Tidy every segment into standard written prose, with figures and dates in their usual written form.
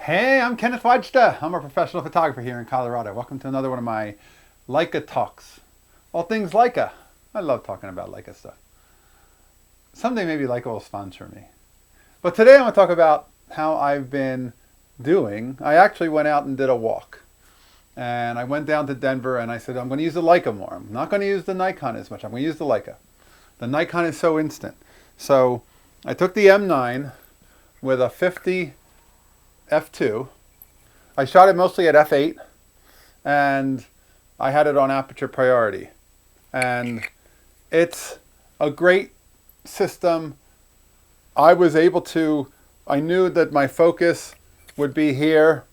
Hey, I'm Kenneth Wajda. I'm a professional photographer here in Colorado. Welcome to another one of my Leica talks. All things Leica. I love talking about Leica stuff. Someday maybe Leica will sponsor me. But today I want to talk about how I've been doing. I actually went out and did a walk. And I went down to Denver and I said, I'm going to use the Leica more. I'm not going to use the Nikon as much. I'm going to use the Leica. The Nikon is so instant. So I took the M9 with a 50 f2. I shot it mostly at f8 and I had it on aperture priority. And it's a great system. I knew that my focus would be here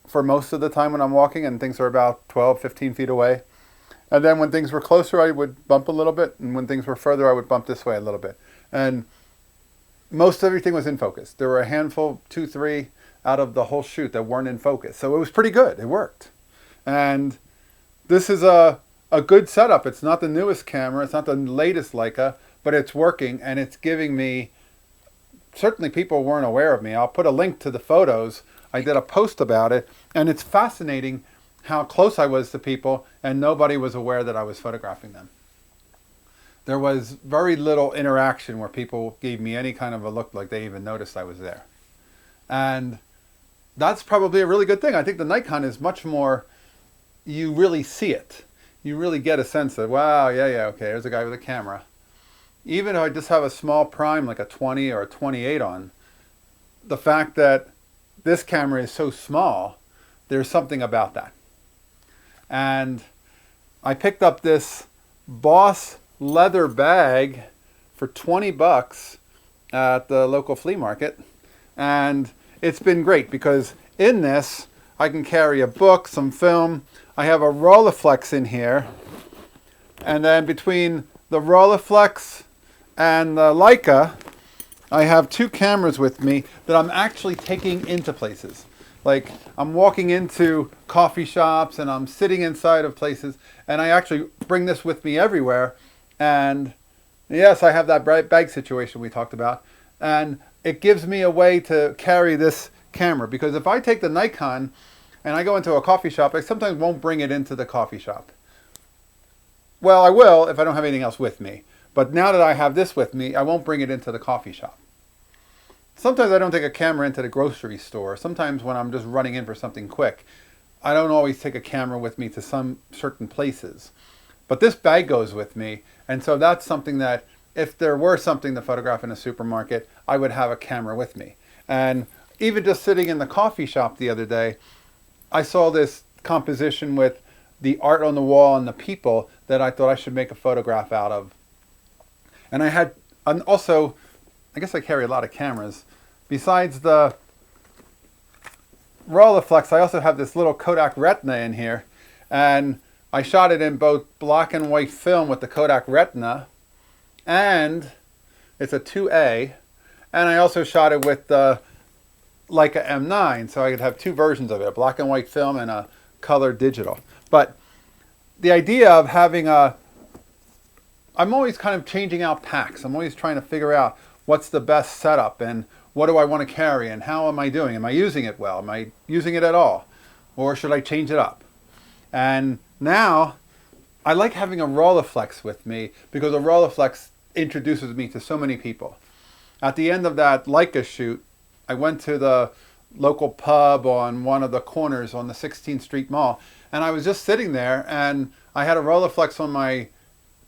for most of the time when I'm walking and things are about 12, 15 feet away. And then when things were closer, I would bump a little bit. And when things were further, I would bump this way a little bit. And most everything was in focus. There were a handful, 2, 3, out of the whole shoot that weren't in focus. So it was pretty good. It worked. And this is a good setup. It's not the newest camera. It's not the latest Leica, but it's working and it's giving me, certainly people weren't aware of me. I'll put a link to the photos. I did a post about it and it's fascinating how close I was to people and nobody was aware that I was photographing them. There was very little interaction where people gave me any kind of a look like they even noticed I was there. And that's probably a really good thing. I think the Nikon is much more, you really see it. You really get a sense of, wow, yeah, okay, there's a guy with a camera. Even if I just have a small prime like a 20 or a 28 on, the fact that this camera is so small, there's something about that. And I picked up this Boss leather bag for 20 bucks at the local flea market. And it's been great because in this, I can carry a book, some film. I have a Rolleiflex in here. And then between the Rolleiflex and the Leica, I have 2 cameras with me that I'm actually taking into places. Like I'm walking into coffee shops and I'm sitting inside of places and I actually bring this with me everywhere. And yes, I have that bag situation we talked about. And it gives me a way to carry this camera because if I take the Nikon and I go into a coffee shop, I sometimes won't bring it into the coffee shop. Well, I will if I don't have anything else with me. But now that I have this with me, I won't bring it into the coffee shop. Sometimes I don't take a camera into the grocery store. Sometimes when I'm just running in for something quick, I don't always take a camera with me to some certain places. But this bag goes with me. And so that's something that if there were something to photograph in a supermarket, I would have a camera with me. And even just sitting in the coffee shop the other day, I saw this composition with the art on the wall and the people that I thought I should make a photograph out of. And also, I guess I carry a lot of cameras. Besides the Rolleiflex, I also have this little Kodak Retina in here. And I shot it in both black and white film with the Kodak Retina. And it's a 2A. And I also shot it with the Leica M9. So I could have 2 versions of it, a black and white film and a color digital. But the idea of having I'm always kind of changing out packs. I'm always trying to figure out what's the best setup and what do I want to carry and how am I doing? Am I using it well? Am I using it at all? Or should I change it up? And now I like having a Rolleiflex with me because a Rolleiflex introduces me to so many people. At the end of that Leica shoot, I went to the local pub on one of the corners on the 16th Street Mall and I was just sitting there and I had a Rolleiflex on my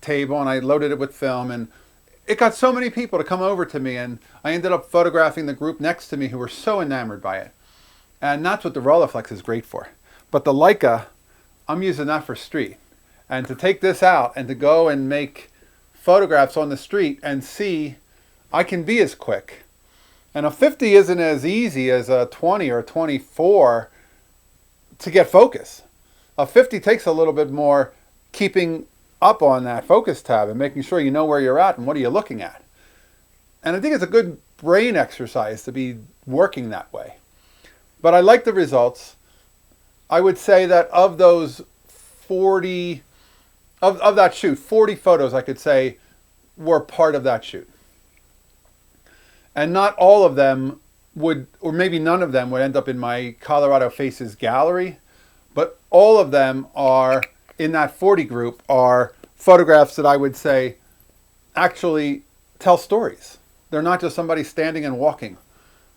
table and I loaded it with film and it got so many people to come over to me and I ended up photographing the group next to me who were so enamored by it. And that's what the Rolleiflex is great for. But the Leica, I'm using that for street. And to take this out and to go and make photographs on the street and see, I can be as quick. And a 50 isn't as easy as a 20 or a 24 to get focus. A 50 takes a little bit more keeping up on that focus tab and making sure you know where you're at and what are you looking at. And I think it's a good brain exercise to be working that way. But I like the results. I would say that of those 40, of that shoot, 40 photos I could say were part of that shoot. And not all of them would, or maybe none of them would end up in my Colorado Faces gallery, but all of them are in that 40 group are photographs that I would say actually tell stories. They're not just somebody standing and walking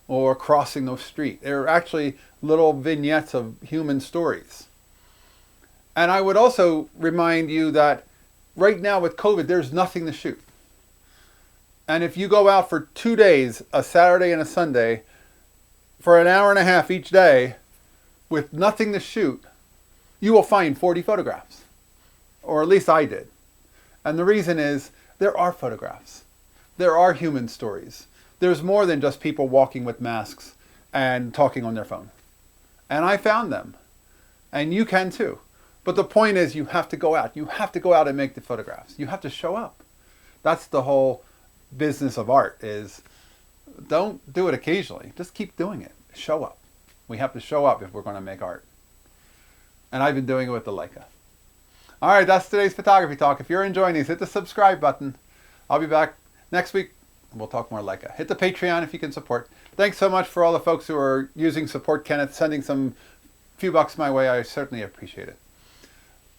or crossing the street. They're actually little vignettes of human stories. And I would also remind you that right now with COVID, there's nothing to shoot. And if you go out for 2 days, a Saturday and a Sunday, for an hour and a half each day, with nothing to shoot, you will find 40 photographs. Or at least I did. And the reason is, there are photographs. There are human stories. There's more than just people walking with masks and talking on their phone. And I found them. And you can too. But the point is, you have to go out. You have to go out and make the photographs. You have to show up. That's the whole business of art, is don't do it occasionally. Just keep doing it. Show up. We have to show up if we're going to make art. And I've been doing it with the Leica. All right, that's today's photography talk. If you're enjoying these, hit the subscribe button. I'll be back next week. We'll talk more Leica. Hit the Patreon if you can support. Thanks so much for all the folks who are using Support Kenneth, sending some few bucks my way. I certainly appreciate it.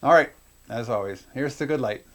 All right, as always, here's the good light.